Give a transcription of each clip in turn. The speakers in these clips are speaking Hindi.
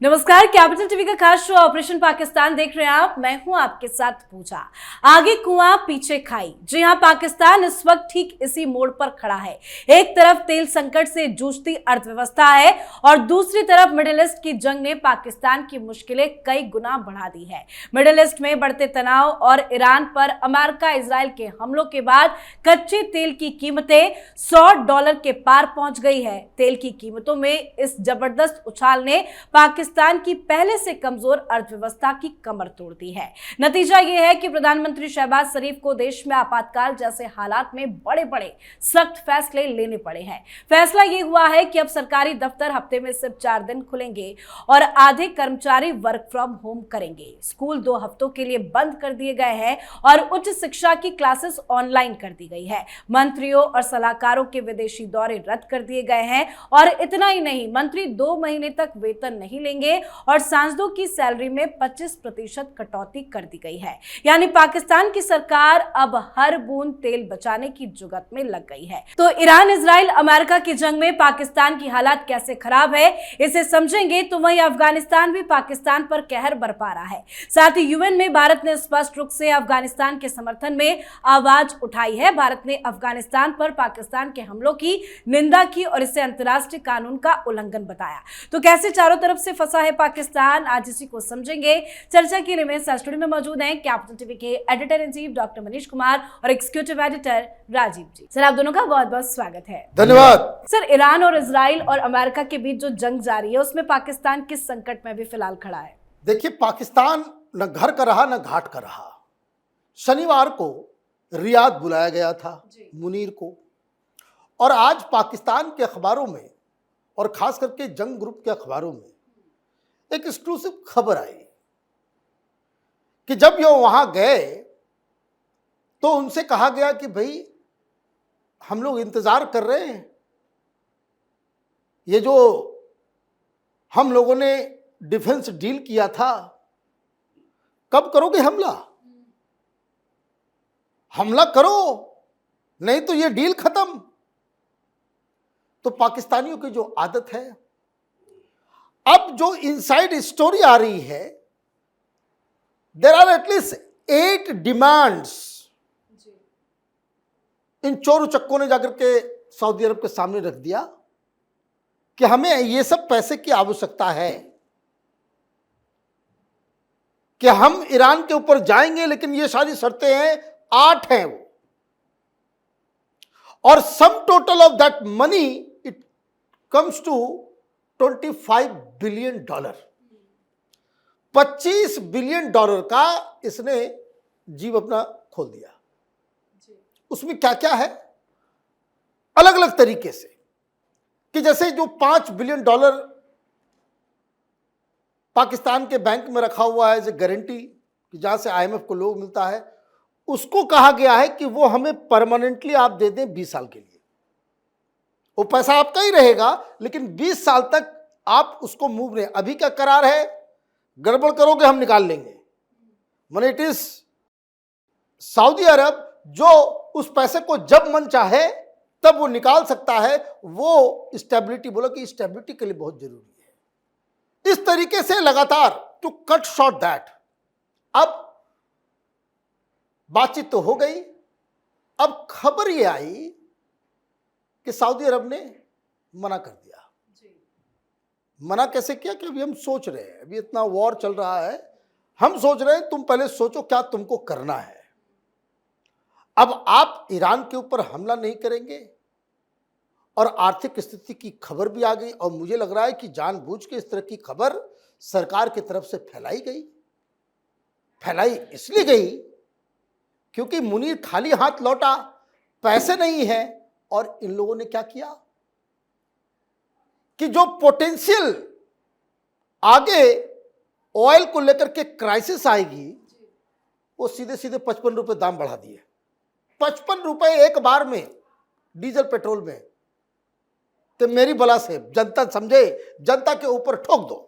नमस्कार, कैपिटल टीवी का खास शो ऑपरेशन पाकिस्तान देख रहे हैं आप। मैं हूं आपके साथ पूजा। आगे कुआं पीछे खाई। जी हां, पाकिस्तान इस वक्त ठीक इसी मोड़ पर खड़ा है। एक तरफ तेल संकट से जूझती अर्थव्यवस्था है और दूसरी तरफ मिडिल ईस्ट की जंग ने पाकिस्तान की मुश्किलें कई गुना बढ़ा दी है। मिडिल ईस्ट में बढ़ते तनाव और ईरान पर अमेरिका इजराइल के हमलों के बाद कच्चे तेल की कीमतें $100 के पार पहुंच गई है। तेल की कीमतों में इस जबरदस्त उछाल ने पाकिस्तान की पहले से कमजोर अर्थव्यवस्था की कमर तोड़ दी है। नतीजा यह है कि प्रधानमंत्री शहबाज शरीफ को देश में आपातकाल जैसे हालात में बड़े बड़े सख्त फैसले लेने पड़े हैं। फैसला यह हुआ है कि अब सरकारी दफ्तर हफ्ते में सिर्फ 4 दिन खुलेंगे और आधे कर्मचारी वर्क फ्रॉम होम करेंगे। स्कूल 2 हफ्तों के लिए बंद कर दिए गए हैं और उच्च शिक्षा की क्लासेस ऑनलाइन कर दी गई है। मंत्रियों और सलाहकारों के विदेशी दौरे रद्द कर दिए गए हैं और इतना ही नहीं, मंत्री 2 महीने तक वेतन नहीं लेंगे और सांसदों की सैलरी में 25% कटौती कर दी गई है। यानी पाकिस्तान की सरकार अब हर बूंद तेल बचाने की जुगत में लग गई है। तो ईरान इजराइल अमेरिका की जंग में पाकिस्तान की हालात कैसे खराब है, इसे समझेंगे तो वहीं अफगानिस्तान भी पाकिस्तान पर कहर बरपा रहा है। साथ ही यूएन में भारत ने स्पष्ट रूप से अफगानिस्तान के समर्थन में आवाज उठाई है। भारत ने अफगानिस्तान पर पाकिस्तान के हमलों की निंदा की और इसे अंतर्राष्ट्रीय कानून का उल्लंघन बताया। तो कैसे चारों तरफ से फंसा है पाकिस्तान, आज इसी को समझेंगे। चर्चा के लिए मेरे साथ स्टूडियो में मौजूद हैं कैपिटल टीवी के editor in chief doctor Manish Kumar और एग्जीक्यूटिव एडिटर राजीव जी। सर, आप दोनों का बहुत बहुत स्वागत है। धन्यवाद। सर, ईरान और इजराइल और अमेरिका के बीच जो जंग जारी है उसमें पाकिस्तान किस संकट में भी फिलहाल खड़ा है? देखिए, पाकिस्तान न घर का रहा न घाट का रहा। शनिवार को रियाद बुलाया गया था मुनीर को, और आज पाकिस्तान के अखबारों में और खास करके जंग ग्रुप के अखबारों में एक एक्सक्लूसिव खबर आई कि जब ये वहां गए तो उनसे कहा गया कि भाई हम लोग इंतजार कर रहे हैं, ये जो हम लोगों ने डिफेंस डील किया था, कब करोगे हमला? हमला करो, नहीं तो ये डील खत्म। तो पाकिस्तानियों की जो आदत है, अब जो इनसाइड स्टोरी आ रही है, देयर आर एटलीस्ट 8 डिमांड्स। इन चोर उचक्कों ने जाकर के सऊदी अरब के सामने रख दिया कि हमें ये सब पैसे की आवश्यकता है, कि हम ईरान के ऊपर जाएंगे, लेकिन ये सारी शर्तें हैं, 8 हैं वो, और sum total of that money it comes to $25 billion. $25 billion का इसने जीव अपना खोल दिया। उसमें क्या क्या है, अलग अलग तरीके से, कि जैसे जो $5 बिलियन पाकिस्तान के बैंक में रखा हुआ है एज ए गारंटी, कि जहां से IMF को लोन मिलता है, उसको कहा गया है कि वो हमें परमानेंटली आप दे दें 20 साल के लिए। वो पैसा आपका ही रहेगा, लेकिन 20 साल तक आप उसको मूव नहीं। अभी का करार है, गड़बड़ करोगे हम निकाल लेंगे। माने इट इज सऊदी अरब जो उस पैसे को जब मन चाहे तब वो निकाल सकता है। वो स्टेबिलिटी, बोला कि स्टेबिलिटी के लिए बहुत जरूरी है। इस तरीके से लगातार टू कट शॉर्ट दैट, अब बातचीत तो हो गई। अब खबर ये आई कि सऊदी अरब ने मना कर दिया। मना कैसे किया कि अभी हम सोच रहे हैं, अभी इतना वॉर चल रहा है, हम सोच रहे हैं तुम पहले सोचो क्या तुमको करना है। अब आप ईरान के ऊपर हमला नहीं करेंगे, और आर्थिक स्थिति की खबर भी आ गई, और मुझे लग रहा है कि जानबूझ के इस तरह की खबर सरकार की तरफ से फैलाई गई। फैलाई इसलिए गई क्योंकि मुनीर खाली हाथ लौटा, पैसे नहीं है, और इन लोगों ने क्या किया कि जो पोटेंशियल आगे ऑयल को लेकर के क्राइसिस आएगी, वो सीधे सीधे 55 रुपए दाम बढ़ा दिए। 55 रुपए एक बार में डीजल पेट्रोल में, तो मेरी बला से जनता समझे, जनता के ऊपर ठोक दो।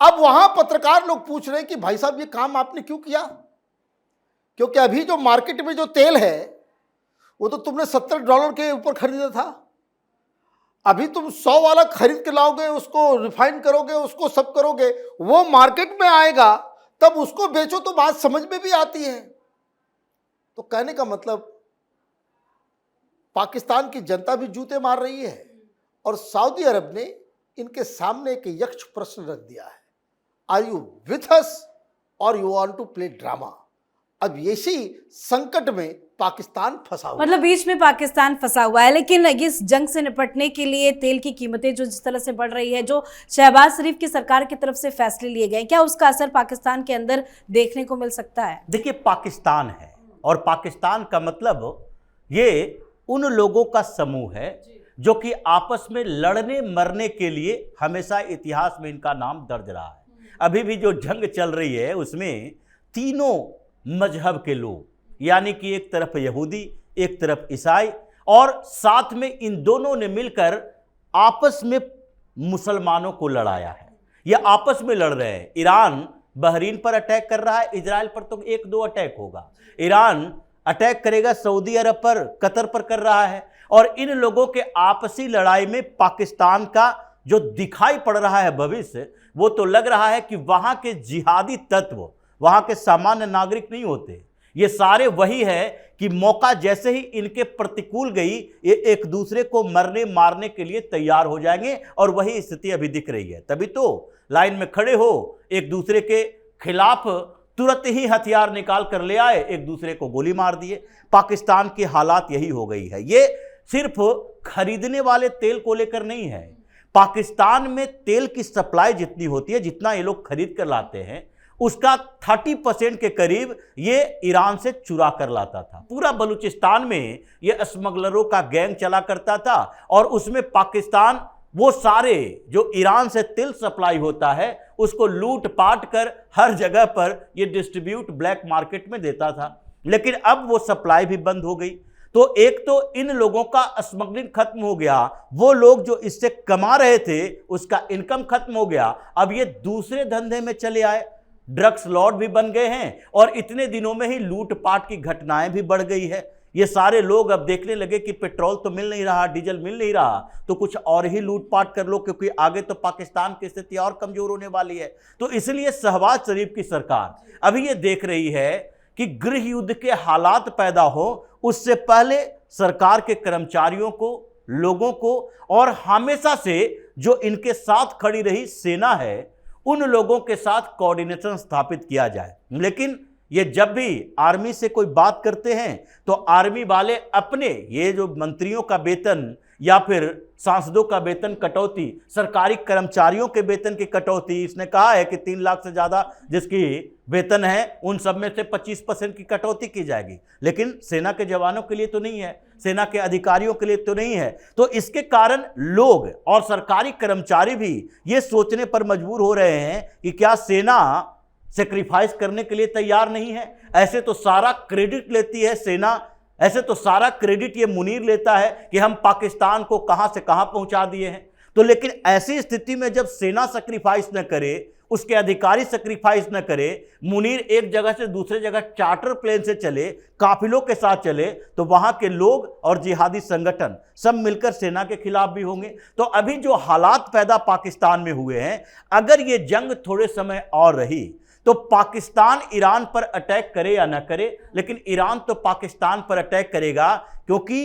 अब वहां पत्रकार लोग पूछ रहे हैं कि भाई साहब ये काम आपने क्यों किया, क्योंकि अभी जो मार्केट में जो तेल है वो तो तुमने $70 के ऊपर खरीदा था, अभी तुम 100 वाला खरीद के लाओगे, उसको रिफाइन करोगे, उसको सब करोगे, वो मार्केट में आएगा, तब उसको बेचो तो बात समझ में भी आती है। तो कहने का मतलब पाकिस्तान की जनता भी जूते मार रही है और सऊदी अरब ने इनके सामने एक यक्ष प्रश्न रख दिया है, आर यू विथ अस और you want to play drama. अब इसी संकट में पाकिस्तान फंसा हुआ है। मतलब बीच में पाकिस्तान फंसा हुआ है। लेकिन इस जंग से निपटने के लिए तेल की कीमतें जो जिस तरह से बढ़ रही है, जो शहबाज शरीफ की सरकार की तरफ से फैसले लिए गए, क्या उसका असर पाकिस्तान के अंदर देखने को मिल सकता है? देखिए, पाकिस्तान है और पाकिस्तान का मतलब ये उन लोगों का समूह है जो कि आपस में लड़ने मरने के लिए हमेशा इतिहास में इनका नाम दर्ज रहा है। अभी भी जो जंग चल रही है उसमें तीनों मजहब के लोग, यानी कि एक तरफ यहूदी, एक तरफ ईसाई, और साथ में इन दोनों ने मिलकर आपस में मुसलमानों को लड़ाया है। ये आपस में लड़ रहे हैं। ईरान बहरीन पर अटैक कर रहा है, इजराइल पर तो 1-2 अटैक होगा। ईरान अटैक करेगा सऊदी अरब पर, कतर पर कर रहा है। और इन लोगों के आपसी लड़ाई में पाकिस्तान का जो दिखाई पड़ रहा है भविष्य, वो तो लग रहा है कि वहां के जिहादी तत्व वहां के सामान्य नागरिक नहीं होते। ये सारे वही है कि मौका जैसे ही इनके प्रतिकूल गई, ये एक दूसरे को मरने मारने के लिए तैयार हो जाएंगे। और वही स्थिति अभी दिख रही है। तभी तो लाइन में खड़े हो, एक दूसरे के खिलाफ तुरंत ही हथियार निकाल कर ले आए, एक दूसरे को गोली मार दिए। पाकिस्तान की हालात यही हो गई है। ये सिर्फ खरीदने वाले तेल को लेकर नहीं है। पाकिस्तान में तेल की सप्लाई जितनी होती है, जितना ये लोग खरीद कर लाते हैं, उसका 30% के करीब ये ईरान से चुरा कर लाता था। पूरा बलूचिस्तान में ये स्मगलरों का गैंग चला करता था और उसमें पाकिस्तान वो सारे जो ईरान से तेल सप्लाई होता है उसको लूट पाट कर हर जगह पर ये डिस्ट्रीब्यूट ब्लैक मार्केट में देता था। लेकिन अब वो सप्लाई भी बंद हो गई। तो एक तो इन लोगों का स्मगलिंग खत्म हो गया, वो लोग जो इससे कमा रहे थे उसका इनकम खत्म हो गया। अब ये दूसरे धंधे में चले आए, ड्रग्स लॉर्ड भी बन गए हैं और इतने दिनों में ही लूटपाट की घटनाएं भी बढ़ गई है। ये सारे लोग अब देखने लगे कि पेट्रोल तो मिल नहीं रहा, डीजल मिल नहीं रहा, तो कुछ और ही लूटपाट कर लो, क्योंकि आगे तो पाकिस्तान की स्थिति और कमजोर होने वाली है। तो इसलिए शहबाज शरीफ की सरकार अभी ये देख रही है कि गृह युद्ध के हालात पैदा हो, उससे पहले सरकार के कर्मचारियों को, लोगों को और हमेशा से जो इनके साथ खड़ी रही सेना है, उन लोगों के साथ कोऑर्डिनेशन स्थापित किया जाए। लेकिन ये जब भी आर्मी से कोई बात करते हैं तो आर्मी वाले अपने ये जो मंत्रियों का वेतन या फिर सांसदों का वेतन कटौती, सरकारी कर्मचारियों के वेतन की कटौती, इसने कहा है कि 3 लाख से ज़्यादा जिसकी वेतन है उन सब में से 25% की कटौती की जाएगी। लेकिन सेना के जवानों के लिए तो नहीं है, सेना के अधिकारियों के लिए तो नहीं है। तो इसके कारण लोग और सरकारी कर्मचारी भी ये सोचने पर मजबूर हो रहे हैं कि क्या सेना सेक्रीफाइस करने के लिए तैयार नहीं है। ऐसे तो सारा क्रेडिट लेती है सेना, ऐसे तो सारा क्रेडिट ये मुनीर लेता है कि हम पाकिस्तान को कहां से कहां पहुंचा दिए हैं। तो लेकिन ऐसी स्थिति में जब सेना सेक्रीफाइस न करे, उसके अधिकारी सेक्रीफाइस न करे, मुनीर एक जगह से दूसरे जगह चार्टर प्लेन से चले, काफिलों के साथ चले, तो वहां के लोग और जिहादी संगठन सब मिलकर सेना के खिलाफ भी होंगे। तो अभी जो हालात पैदा पाकिस्तान में हुए हैं, अगर ये जंग थोड़े समय और रही तो पाकिस्तान ईरान पर अटैक करे या ना करे, लेकिन ईरान तो पाकिस्तान पर अटैक करेगा, क्योंकि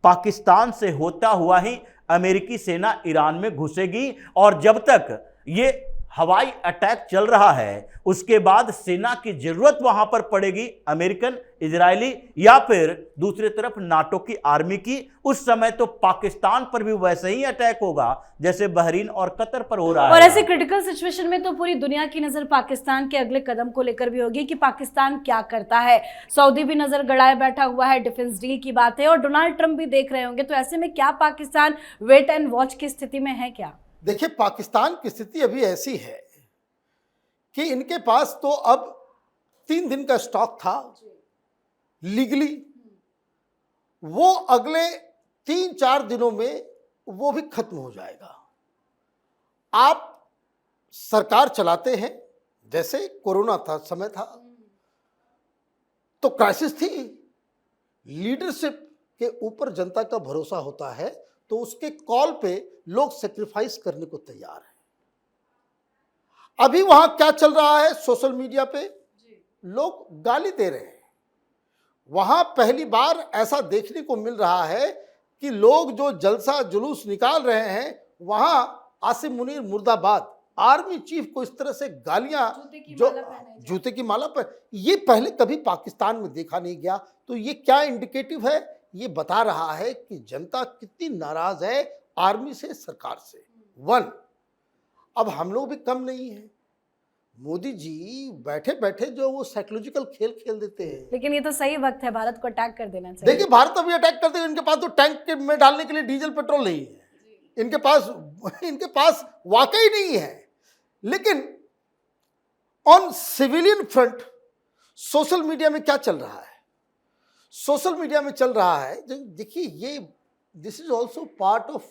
पाकिस्तान से होता हुआ ही अमेरिकी सेना ईरान में घुसेगी। और जब तक ये हवाई अटैक चल रहा है, उसके बाद सेना की जरूरत वहां पर पड़ेगी, अमेरिकन, इजरायली या फिर दूसरी तरफ नाटो की आर्मी की। उस समय तो पाकिस्तान पर भी वैसे ही अटैक होगा जैसे बहरीन और कतर पर हो रहा है। और ऐसे क्रिटिकल सिचुएशन में तो पूरी दुनिया की नजर पाकिस्तान के अगले कदम को लेकर भी होगी कि पाकिस्तान क्या करता है। सऊदी भी नजर गड़ाए बैठा हुआ है, डिफेंस डील की बात है, और डोनाल्ड ट्रंप भी देख रहे होंगे। तो ऐसे में क्या पाकिस्तान वेट एंड वॉच की स्थिति में है क्या? देखिए, पाकिस्तान की स्थिति अभी ऐसी है कि इनके पास तो अब 3 दिन का स्टॉक था लीगली, वो अगले 3-4 दिनों में वो भी खत्म हो जाएगा। आप सरकार चलाते हैं, जैसे कोरोना था, समय था तो क्राइसिस थी, लीडरशिप के ऊपर जनता का भरोसा होता है तो उसके कॉल पे लोग सेक्रीफाइस करने को तैयार हैं। अभी वहां क्या चल रहा है, सोशल मीडिया पे लोग गाली दे रहे हैं। वहां पहली बार ऐसा देखने को मिल रहा है कि लोग जो जलसा जुलूस निकाल रहे हैं, वहां आसिम मुनीर मुर्दाबाद, आर्मी चीफ को इस तरह से गालियां, जो जूते की माला पर, ये पहले कभी पाकिस्तान में देखा नहीं गया। तो ये क्या इंडिकेटिव है? ये बता रहा है कि जनता कितनी नाराज है आर्मी से, सरकार से। वन, अब हम लोग भी कम नहीं है। मोदी जी बैठे बैठे जो वो साइकोलॉजिकल खेल खेल देते हैं। लेकिन ये तो सही वक्त है भारत को अटैक कर देना चाहिए। देखिए, भारत अभी अटैक करते हैं, इनके पास तो टैंक में डालने के लिए डीजल पेट्रोल नहीं है, इनके पास वाकई नहीं है। लेकिन on civilian front social media में क्या चल रहा है? सोशल मीडिया में चल रहा है, देखिए, ये this is also part of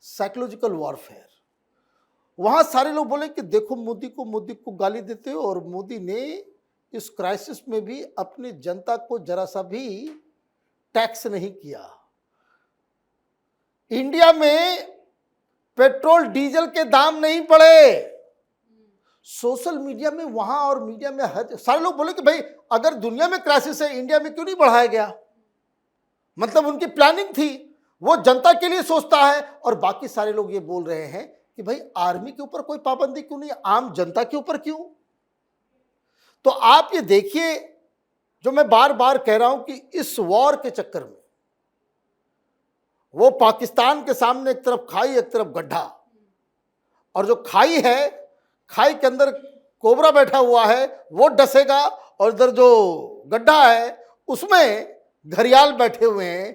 psychological warfare. वहां सारे लोग बोले कि देखो मोदी को गाली देते हो, और मोदी ने इस क्राइसिस में भी अपनी जनता को जरा सा भी टैक्स नहीं किया। इंडिया में पेट्रोल डीजल के दाम नहीं बढ़े। सोशल मीडिया में वहां और मीडिया में सारे लोग बोले कि भाई अगर दुनिया में क्राइसिस है, इंडिया में क्यों नहीं बढ़ाया गया? मतलब उनकी प्लानिंग थी, वो जनता के लिए सोचता है। और बाकी सारे लोग ये बोल रहे हैं कि भाई आर्मी के ऊपर कोई पाबंदी क्यों नहीं, आम जनता के ऊपर क्यों? तो आप ये देखिए, जो मैं बार बार कह रहा हूं कि इस वॉर के चक्कर में वो पाकिस्तान के सामने एक तरफ खाई, एक तरफ गड्ढा, और जो खाई है, खाई के अंदर कोबरा बैठा हुआ है, वो डसेगा, और इधर जो गड्ढा है उसमें घड़ियाल बैठे हुए हैं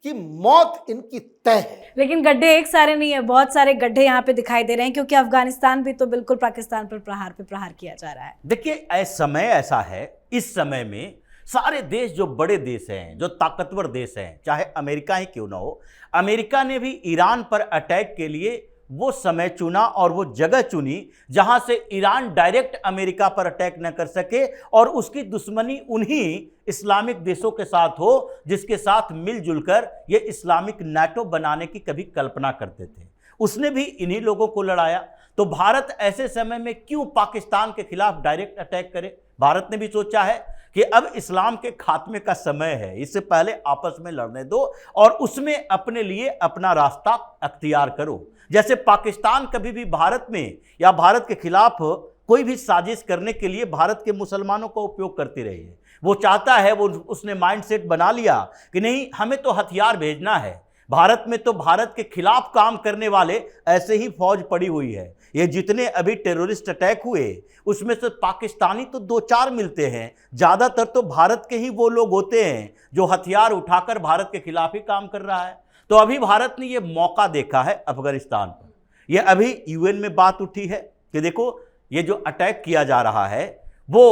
कि मौत इनकी तय है। लेकिन गड्ढे एक सारे नहीं है, बहुत सारे गड्ढे यहाँ पे दिखाई दे रहे हैं, क्योंकि अफगानिस्तान भी तो बिल्कुल पाकिस्तान पर प्रहार पे प्रहार किया जा रहा है। देखिए, समय ऐसा है, इस समय में सारे देश, जो बड़े देश हैं, जो ताकतवर देश हैं, चाहे अमेरिका ही क्यों ना हो, अमेरिका ने भी ईरान पर अटैक के लिए वो समय चुना और वो जगह चुनी जहां से ईरान डायरेक्ट अमेरिका पर अटैक न कर सके, और उसकी दुश्मनी उन्हीं इस्लामिक देशों के साथ हो जिसके साथ मिलजुल कर ये इस्लामिक नाटो बनाने की कभी कल्पना करते थे। उसने भी इन्हीं लोगों को लड़ाया। तो भारत ऐसे समय में क्यों पाकिस्तान के खिलाफ डायरेक्ट अटैक करे? भारत ने भी सोचा है कि अब इस्लाम के खात्मे का समय है, इससे पहले आपस में लड़ने दो और उसमें अपने लिए अपना रास्ता अख्तियार करो। जैसे पाकिस्तान कभी भी भारत में या भारत के खिलाफ कोई भी साजिश करने के लिए भारत के मुसलमानों का उपयोग करती रही है। वो चाहता है, वो उसने माइंडसेट बना लिया कि नहीं, हमें तो हथियार भेजना है। भारत में तो भारत के खिलाफ काम करने वाले ऐसे ही फौज पड़ी हुई है। ये जितने अभी टेररिस्ट अटैक हुए उसमें से पाकिस्तानी तो 2-4 मिलते हैं, ज़्यादातर तो भारत के ही वो लोग होते हैं जो हथियार उठाकर भारत के खिलाफ ही काम कर रहा है। तो अभी भारत ने ये मौका देखा है अफगानिस्तान पर। ये अभी यूएन में बात उठी है कि देखो, ये जो अटैक किया जा रहा है वो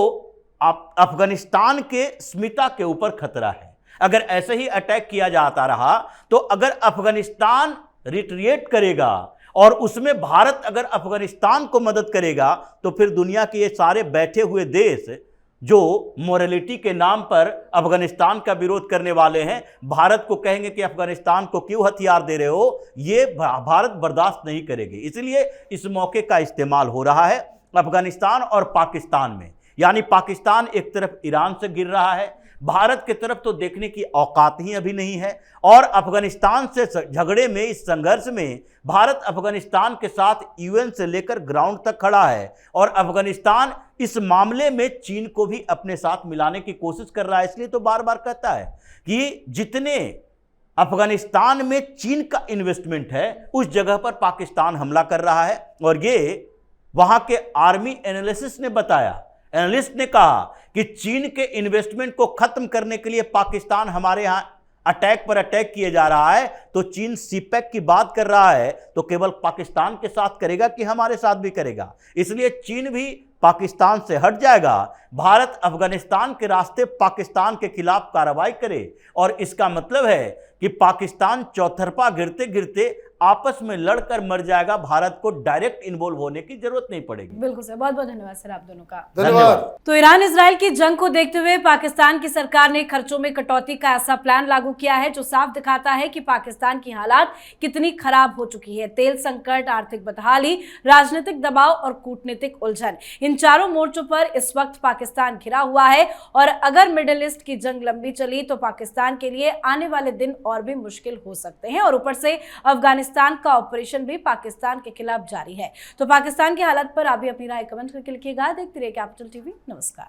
अफगानिस्तान के अस्मिता के ऊपर खतरा है। अगर ऐसे ही अटैक किया जाता रहा तो अगर अफगानिस्तान रिट्रीट करेगा और उसमें भारत अगर अफगानिस्तान को मदद करेगा तो फिर दुनिया के ये सारे बैठे हुए देश जो मोरालिटी के नाम पर अफगानिस्तान का विरोध करने वाले हैं, भारत को कहेंगे कि अफगानिस्तान को क्यों हथियार दे रहे हो, ये भारत बर्दाश्त नहीं करेगी। इसलिए इस मौके का इस्तेमाल हो रहा है अफगानिस्तान और पाकिस्तान में। यानी पाकिस्तान एक तरफ ईरान से गिर रहा है, भारत की तरफ तो देखने की औकात ही अभी नहीं है। और अफगानिस्तान से झगड़े में, इस संघर्ष में भारत अफगानिस्तान के साथ यूएन से लेकर ग्राउंड तक खड़ा है और अफगानिस्तान इस मामले में चीन को भी अपने साथ मिलाने की कोशिश कर रहा है। इसलिए तो बार बार कहता है कि जितने अफगानिस्तान में चीन का इन्वेस्टमेंट है उस जगह पर पाकिस्तान हमला कर रहा है। और ये वहां के आर्मी एनालिसिस ने बताया, एनालिस्ट ने कहा कि चीन के इन्वेस्टमेंट को खत्म करने के लिए पाकिस्तान हमारे यहां अटैक पर अटैक किए जा रहा है। तो चीन सीपैक की बात कर रहा है तो केवल पाकिस्तान के साथ करेगा कि हमारे साथ भी करेगा? इसलिए चीन भी पाकिस्तान से हट जाएगा। भारत अफगानिस्तान के रास्ते पाकिस्तान के खिलाफ कार्रवाई करे और इसका मतलब है कि पाकिस्तान चौतरफा गिरते गिरते आपस में लड़कर मर जाएगा, भारत को डायरेक्ट इन्वॉल्व होने की जरूरत नहीं पड़ेगी। बिल्कुल सर, बहुत बहुत धन्यवाद सर आप दोनों का। धन्यवाद। तो ईरान इजराइल की जंग को देखते हुए पाकिस्तान की सरकार ने खर्चों में कटौती का ऐसा प्लान लागू किया है जो साफ दिखाता है कि पाकिस्तान की हालात कितनी खराब हो चुकी है। तेल संकट, आर्थिक बदहाली, राजनीतिक दबाव और कूटनीतिक उलझन, इन चारों मोर्चों पर इस वक्त पाकिस्तान घिरा हुआ है और अगर मिडिल ईस्ट की जंग लंबी चली तो पाकिस्तान के लिए आने वाले दिन और भी मुश्किल हो सकते हैं। और ऊपर से अफगानिस्तान का ऑपरेशन भी पाकिस्तान के खिलाफ जारी है। तो पाकिस्तान की हालत पर आप भी अपनी राय कमेंट करके लिखिएगा। देखते रहिए कैपिटल टीवी। नमस्कार।